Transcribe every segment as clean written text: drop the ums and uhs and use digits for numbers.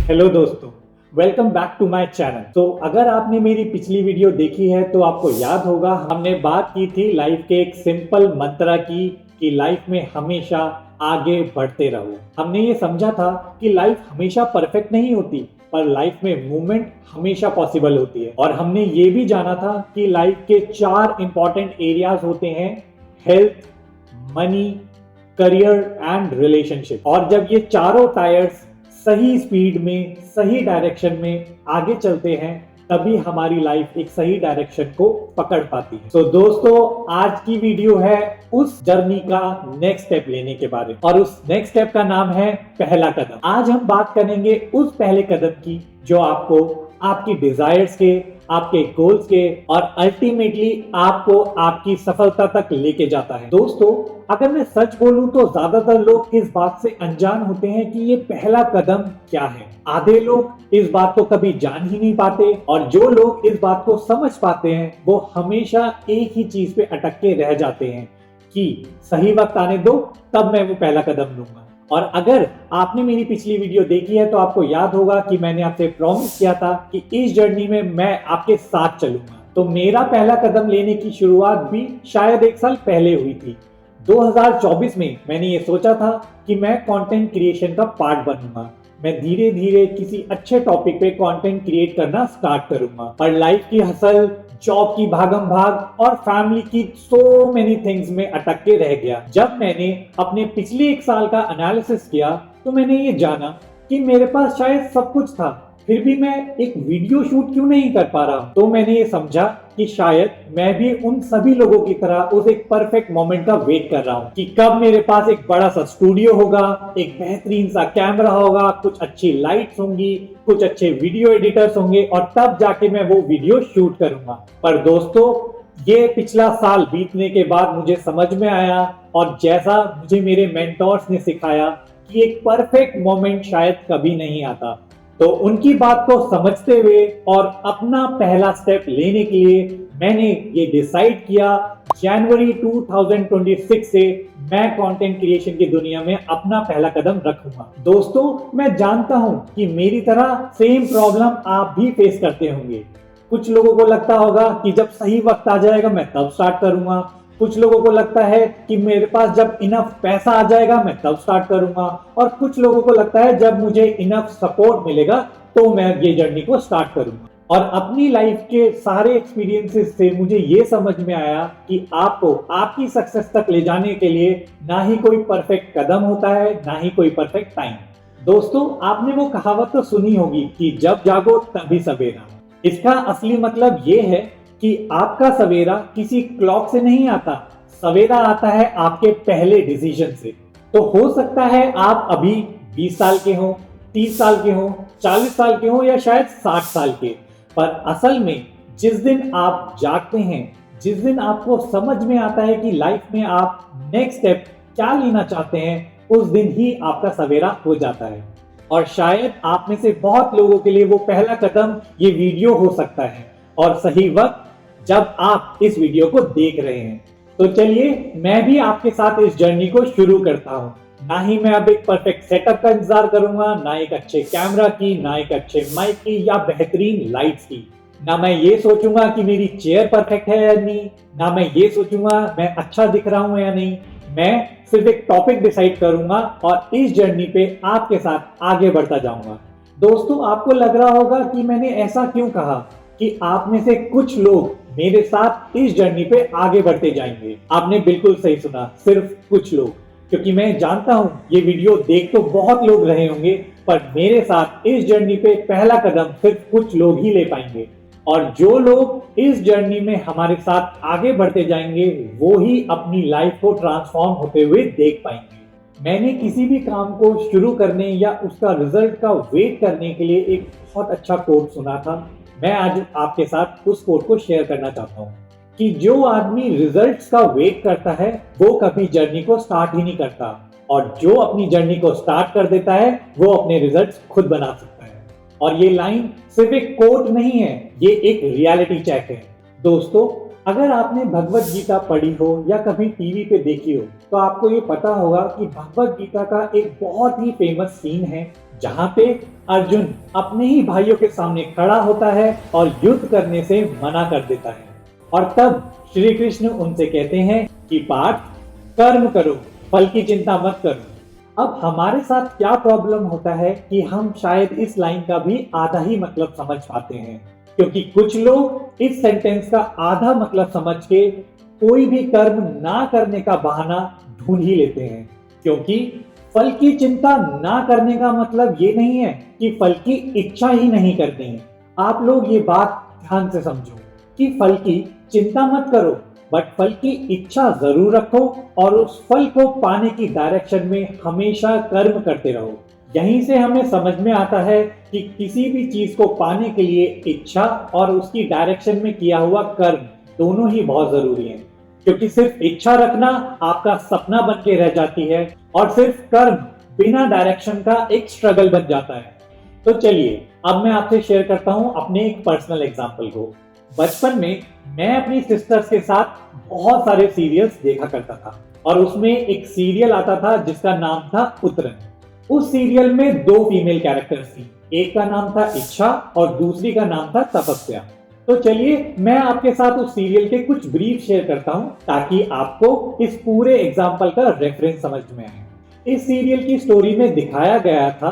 Hello दोस्तों, welcome back to my channel. तो अगर आपने मेरी पिछली वीडियो देखी है तो आपको याद होगा हमने बात की थी लाइफ के एक सिंपल मंत्र की कि लाइफ में हमेशा आगे बढ़ते रहो। हमने ये समझा था कि लाइफ हमेशा परफेक्ट नहीं होती, पर लाइफ में मूवमेंट हमेशा पॉसिबल होती है। और हमने ये भी जाना था कि लाइफ के 4 इंपॉर्टेंट एरियाज होते हैं: health, money, career and relationship. और जब ये चारों टायर्स सही स्पीड में, सही डायरेक्शन में आगे चलते हैं, तभी हमारी लाइफ एक सही डायरेक्शन को पकड़ पाती है। तो दोस्तों, आज की वीडियो है उस जर्नी का नेक्स्ट स्टेप लेने के बारे में, और उस नेक्स्ट स्टेप का नाम है पहला कदम। आज हम बात करेंगे उस पहले कदम की जो आपको आपकी डिजायर्स के, आपके गोल्स के और अल्टीमेटली आपको आपकी सफलता तक लेके जाता है। दोस्तों, अगर मैं सच बोलूं तो ज्यादातर लोग इस बात से अनजान होते हैं कि ये पहला कदम क्या है। आधे लोग इस बात को कभी जान ही नहीं पाते, और जो लोग इस बात को समझ पाते हैं वो हमेशा एक ही चीज पे अटक के रह जाते हैं कि सही वक्त आने दो, तब मैं वो पहला कदम लूंगा। और अगर आपने मेरी पिछली वीडियो देखी है तो आपको याद होगा कि मैंने आपसे प्रॉमिस किया था कि इस जर्नी में मैं आपके साथ चलूंगा। तो मेरा पहला कदम लेने की शुरुआत भी शायद 1 साल पहले हुई थी। 2024 में मैंने ये सोचा था कि मैं कंटेंट क्रिएशन का पार्ट बनूंगा। मैं धीरे धीरे किसी अच्छे टॉपिक पे कंटेंट क्रिएट करना स्टार्ट करूंगा। पर लाइफ की हसल, जॉब की भागम भाग और फैमिली की सो मेनी थिंग्स में अटक के रह गया। जब मैंने अपने पिछले 1 साल का एनालिसिस किया तो मैंने ये जाना कि मेरे पास शायद सब कुछ था, फिर भी मैं एक वीडियो शूट क्यों नहीं कर पा रहा हूं। तो मैंने ये समझा कि शायद मैं भी उन सभी लोगों की तरह उस एक परफेक्ट मोमेंट का वेट कर रहा हूं कि कब मेरे पास एक बड़ा सा स्टूडियो होगा, एक बेहतरीन सा कैमरा होगा, कुछ अच्छी लाइट्स होंगी, कुछ अच्छे वीडियो एडिटर्स होंगे, और तब जाके मैं वो वीडियो शूट करूंगा। पर दोस्तों, ये पिछला साल बीतने के बाद मुझे समझ में आया, और जैसा मुझे मेरे मेंटोर्स ने सिखाया कि एक परफेक्ट मोमेंट शायद कभी नहीं आता। तो उनकी बात को समझते हुए और अपना पहला स्टेप लेने के लिए मैंने ये डिसाइड किया, जनवरी 2026 से मैं कंटेंट क्रिएशन की दुनिया में अपना पहला कदम रखूंगा। दोस्तों, मैं जानता हूं कि मेरी तरह सेम प्रॉब्लम आप भी फेस करते होंगे। कुछ लोगों को लगता होगा कि जब सही वक्त आ जाएगा मैं तब स्टार्ट करूंगा, कुछ लोगों को लगता है कि मेरे पास जब इनफ पैसा आ जाएगा मैं तब स्टार्ट करूंगा, और कुछ लोगों को लगता है जब मुझे इनफ सपोर्ट मिलेगा तो मैं ये जर्नी को स्टार्ट करूंगा। और अपनी लाइफ के सारे एक्सपीरियंसेस से मुझे ये समझ में आया कि आपको आपकी सक्सेस तक ले जाने के लिए ना ही कोई परफेक्ट कदम होता है, ना ही कोई परफेक्ट टाइम। दोस्तों, आपने वो कहावत तो सुनी होगी कि जब जागो तभी सवेरा। इसका असली मतलब ये है कि आपका सवेरा किसी क्लॉक से नहीं आता, सवेरा आता है आपके पहले डिसीजन से। तो हो सकता है आप अभी 20 साल के हो, 30 साल के हो, 40 साल के हो, या शायद 60 साल के, पर असल में जिस दिन आप जागते हैं, जिस दिन आपको समझ में आता है कि लाइफ में आप नेक्स्ट स्टेप क्या लेना चाहते हैं, उस दिन ही आपका सवेरा हो जाता है। और शायद आप में से बहुत लोगों के लिए वो पहला कदम ये वीडियो हो सकता है, और सही वक्त जब आप इस वीडियो को देख रहे हैं। तो चलिए मैं भी आपके साथ इस जर्नी को शुरू करता हूं। ना ही मैं अब एक परफेक्ट सेटअप का इंतजार करूंगा, ना एक अच्छे कैमरा की, ना एक अच्छे माइक की या बेहतरीन लाइट्स की। ना मैं ये सोचूंगा कि मेरी चेयर परफेक्ट है या नहीं, ना मैं ये सोचूंगा मैं अच्छा दिख रहा हूं या नहीं। मैं सिर्फ एक टॉपिक डिसाइड करूंगा और इस जर्नी पे आपके साथ आगे बढ़ता जाऊंगा। दोस्तों, आपको लग रहा होगा कि मैंने ऐसा क्यों कहा कि आप में से कुछ लोग मेरे साथ इस जर्नी पे आगे बढ़ते जाएंगे। आपने बिल्कुल सही सुना, सिर्फ कुछ लोग, क्योंकि मैं जानता हूं ये वीडियो देख तो बहुत लोग रहे होंगे, पर मेरे साथ इस जर्नी पे पहला कदम सिर्फ कुछ लोग ही ले पाएंगे। और जो लोग इस जर्नी में हमारे साथ आगे बढ़ते जाएंगे वो ही अपनी लाइफ को ट्रांसफॉर्म होते हुए देख पाएंगे। मैंने किसी भी काम को शुरू करने या उसका रिजल्ट का वेट करने के लिए एक बहुत अच्छा कोट सुना था। मैं आज आपके साथ उस कोट को शेयर करना चाहता हूँ कि जो आदमी रिजल्ट्स का वेट करता है वो कभी जर्नी को स्टार्ट ही नहीं करता, और जो अपनी जर्नी को स्टार्ट कर देता है वो अपने रिजल्ट्स खुद बना सकता है। और ये लाइन सिर्फ एक कोट नहीं है, ये एक रियलिटी चेक है। दोस्तों, अगर आपने भगवत गीता पढ़ी हो या कभी टीवी पे देखी हो तो आपको ये पता होगा कि भगवत गीता का एक बहुत ही फेमस सीन है जहाँ पे अर्जुन अपने ही भाइयों के सामने खड़ा होता है और युद्ध करने से मना कर देता है। और तब श्री कृष्ण उनसे कहते हैं कि पार्थ, कर्म करो, फल की चिंता मत करो। अब हमारे साथ क्या प्रॉब्लम होता है कि हम शायद इस लाइन का भी आधा ही मतलब समझ पाते हैं, क्योंकि कुछ लोग इस सेंटेंस का आधा मतलब समझ के कोई भी कर्म ना करने का बहाना ढूंढ ही लेते हैं। क्योंकि फल की चिंता ना करने का मतलब ये नहीं है कि फल की इच्छा ही नहीं करनी है। आप लोग ये बात ध्यान से समझो कि फल की चिंता मत करो, बट फल की इच्छा जरूर रखो और उस फल को पाने की डायरेक्शन में हमेशा कर्म करते रहो। यहीं से हमें समझ में आता है कि किसी भी चीज को पाने के लिए इच्छा और उसकी डायरेक्शन में किया हुआ कर्म दोनों ही बहुत जरूरी हैं। क्योंकि सिर्फ इच्छा रखना आपका सपना बन के रह जाती है और सिर्फ कर्म बिना डायरेक्शन का एक स्ट्रगल बन जाता है। तो चलिए अब मैं आपसे शेयर करता हूं अपने एक पर्सनल एग्जांपल को। बचपन में मैं अपनी सिस्टर्स के साथ बहुत सारे सीरियल्स देखा करता था और उसमें एक सीरियल आता था जिसका नाम था उत्तरन। उस सीरियल में दो फीमेल कैरेक्टर्स थी, एक का नाम था इच्छा और दूसरी का नाम था तपस्या। तो चलिए मैं आपके साथ उस सीरियल के कुछ ब्रीफ शेयर करता हूं ताकि आपको इस पूरे एग्जाम्पल का रेफरेंस समझ में आए। इस सीरियल की स्टोरी में दिखाया गया था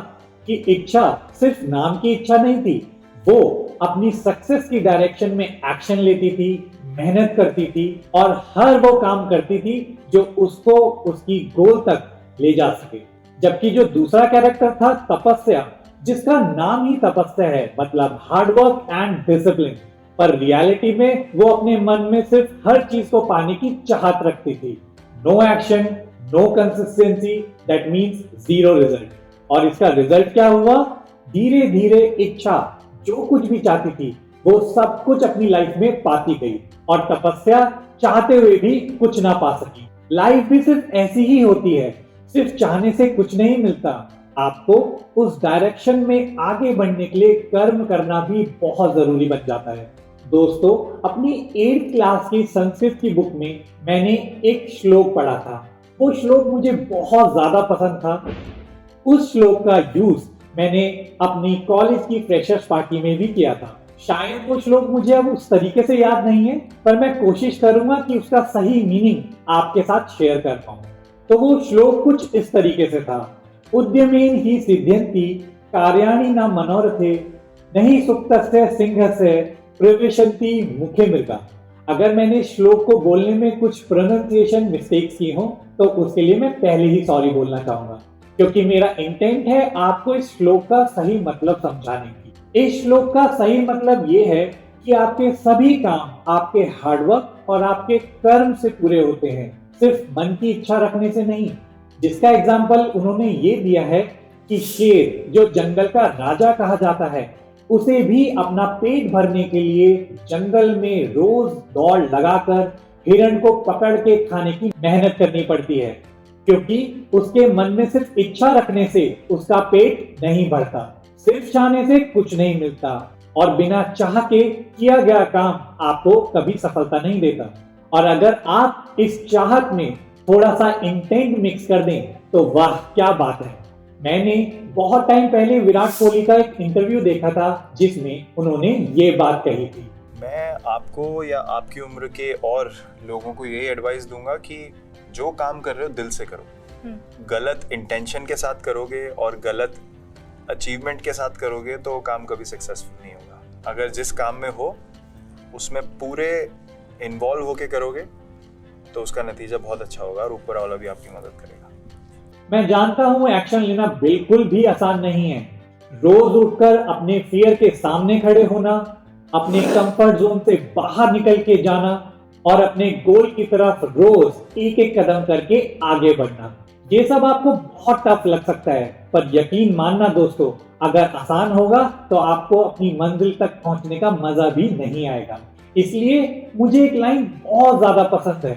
कि इच्छा सिर्फ नाम की इच्छा नहीं थी, वो अपनी सक्सेस की डायरेक्शन में एक्शन लेती थी, मेहनत करती थी और हर वो काम करती थी जो उसको उसकी गोल तक ले जा सके। जबकि जो दूसरा कैरेक्टर था तपस्या, जिसका नाम ही तपस्या है, मतलब हार्डवर्क एंड डिसिप्लिन, पर रियलिटी में वो अपने मन में सिर्फ हर चीज को पाने की चाहत रखती थी। No action, no consistency, that means zero result. और इसका रिजल्ट क्या हुआ? धीरे धीरे इच्छा जो कुछ भी चाहती थी वो सब कुछ अपनी लाइफ में पाती गई और तपस्या चाहते हुए भी कुछ ना पा सकी। लाइफ भी सिर्फ ऐसी ही होती है, सिर्फ चाहने से कुछ नहीं मिलता। आपको उस डायरेक्शन में आगे बढ़ने के लिए कर्म करना भी बहुत जरूरी बन जाता है। दोस्तों, अपनी 8th क्लास की संस्कृत की बुक में मैंने एक श्लोक पढ़ा था। वो श्लोक मुझे बहुत ज्यादा पसंद था। उस श्लोक का यूज मैंने अपनी कॉलेज की फ्रेशर्स पार्टी में भी किया था। शायद वो श्लोक मुझे अब उस तरीके से याद नहीं है, पर मैं कोशिश करूंगा कि उसका सही मीनिंग आपके साथ शेयर कर पाऊं। तो वो श्लोक कुछ इस तरीके से था, उद्यमेन ही सिद्ध्यन्ति कार्याणि न मनोरथे नहीं सुप्तस्य सिंहस्य प्रविशन्ति मुखे मृगा। अगर मैंने श्लोक को बोलने में कुछ प्रोनाउंसिएशन मिस्टेक्स की हो तो उसके लिए मैं पहले ही सॉरी बोलना चाहूंगा, क्योंकि मेरा इंटेंट है आपको इस श्लोक का सही मतलब समझाने की। इस श्लोक का सही मतलब ये है कि आपके सभी काम आपके हार्डवर्क और आपके कर्म से पूरे होते हैं, सिर्फ मन की इच्छा रखने से नहीं। जिसका एग्जाम्पल उन्होंने ये दिया है कि शेर, जो जंगल का राजा कहा जाता है, उसे भी अपना पेट भरने के लिए जंगल में रोज दौड़ लगाकर हिरण को पकड़ के खाने की मेहनत करनी पड़ती है, क्योंकि उसके मन में सिर्फ इच्छा रखने से उसका पेट नहीं भरता। सिर्फ चाहने से कुछ नहीं मिलता और बिना चाह के किया गया काम आपको कभी सफलता नहीं देता। और अगर आप इस चाहत में थोड़ा सा इंटेंट मिक्स कर दें तो वाह क्या बात है। मैंने बहुत टाइम पहले विराट कोहली का एक इंटरव्यू देखा था जिसमें उन्होंने ये बात कही थी। मैं आपको या आपकी उम्र के और लोगों को यही एडवाइस दूंगा कि जो काम कर रहे हो दिल से करो। गलत इंटेंशन के साथ करोगे और गलत अचीवमेंट के साथ करोगे तो काम कभी सक्सेसफुल नहीं होगा। अगर जिस काम में हो उसमें पूरे इन्वॉल्व होके करोगे तो उसका नतीजा बहुत अच्छा होगा और ऊपर वाला भी आपकी मदद करेगा। मैं जानता हूं एक्शन लेना बिल्कुल भी आसान नहीं है। रोज उठकर अपने फियर के सामने खड़े होना, अपने कंफर्ट जोन से बाहर निकल के जाना और अपने गोल की तरफ रोज एक एक कदम करके आगे बढ़ना, ये सब आपको बहुत टफ लग सकता है, पर यकीन मानना दोस्तों, अगर आसान होगा तो आपको अपनी मंजिल तक पहुंचने का मजा भी नहीं आएगा। इसलिए मुझे एक लाइन बहुत ज्यादा पसंद है,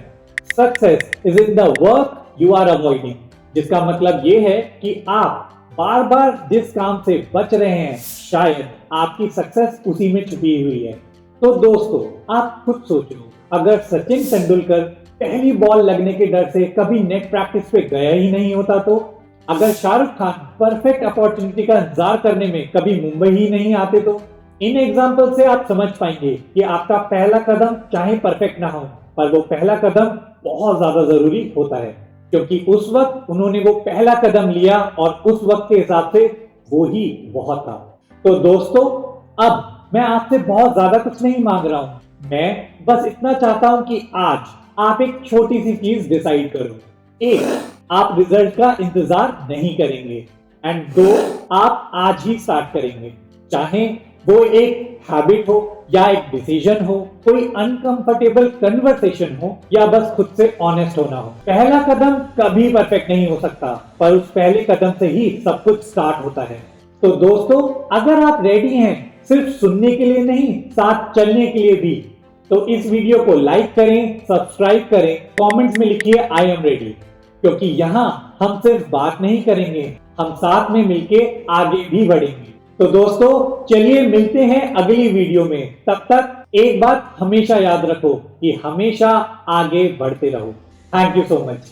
success is in the work you are avoiding, जिसका मतलब ये है कि आप बार बार जिस काम से बच रहे हैं शायद आपकी सक्सेस उसी में छुपी हुई है। तो दोस्तों, आप खुद सोचो, अगर सचिन तेंदुलकर पहली बॉल लगने के डर से कभी नेट प्रैक्टिस पे गया ही नहीं होता तो, अगर शाहरुख खान परफेक्ट अपॉर्चुनिटी का इंतजार करने में कभी मुंबई ही नहीं आते तो, इन एग्जाम्पल से आप समझ पाएंगे कि आपका पहला कदम चाहे परफेक्ट ना हो, पर वो पहला कदम बहुत ज्यादा जरूरी होता है, क्योंकि उस वक्त उन्होंने वो पहला कदम लिया और उस वक्त के हिसाब से वो ही बहुत था। तो दोस्तों, अब मैं आपसे बहुत ज्यादा कुछ नहीं मांग रहा हूं, मैं बस इतना चाहता हूं कि आज आप एक छोटी सी चीज डिसाइड करो। एक, आप रिजल्ट का इंतजार नहीं करेंगे, एंड दो, आप आज ही स्टार्ट करेंगे, चाहे वो एक हैबिट हो या एक डिसीजन हो, कोई अनकंफर्टेबल कन्वर्सेशन हो या बस खुद से ऑनेस्ट होना हो। पहला कदम कभी परफेक्ट नहीं हो सकता, पर उस पहले कदम से ही सब कुछ स्टार्ट होता है। तो दोस्तों, अगर आप रेडी हैं सिर्फ सुनने के लिए नहीं, साथ चलने के लिए भी, तो इस वीडियो को लाइक करें, सब्सक्राइब करें, कमेंट्स में लिखिए आई एम रेडी, क्योंकि यहाँ हम सिर्फ बात नहीं करेंगे, हम साथ में मिलके आगे भी बढ़ेंगे। तो दोस्तों, चलिए मिलते हैं अगली वीडियो में। तब तक एक बात हमेशा याद रखो कि हमेशा आगे बढ़ते रहो। Thank you so much.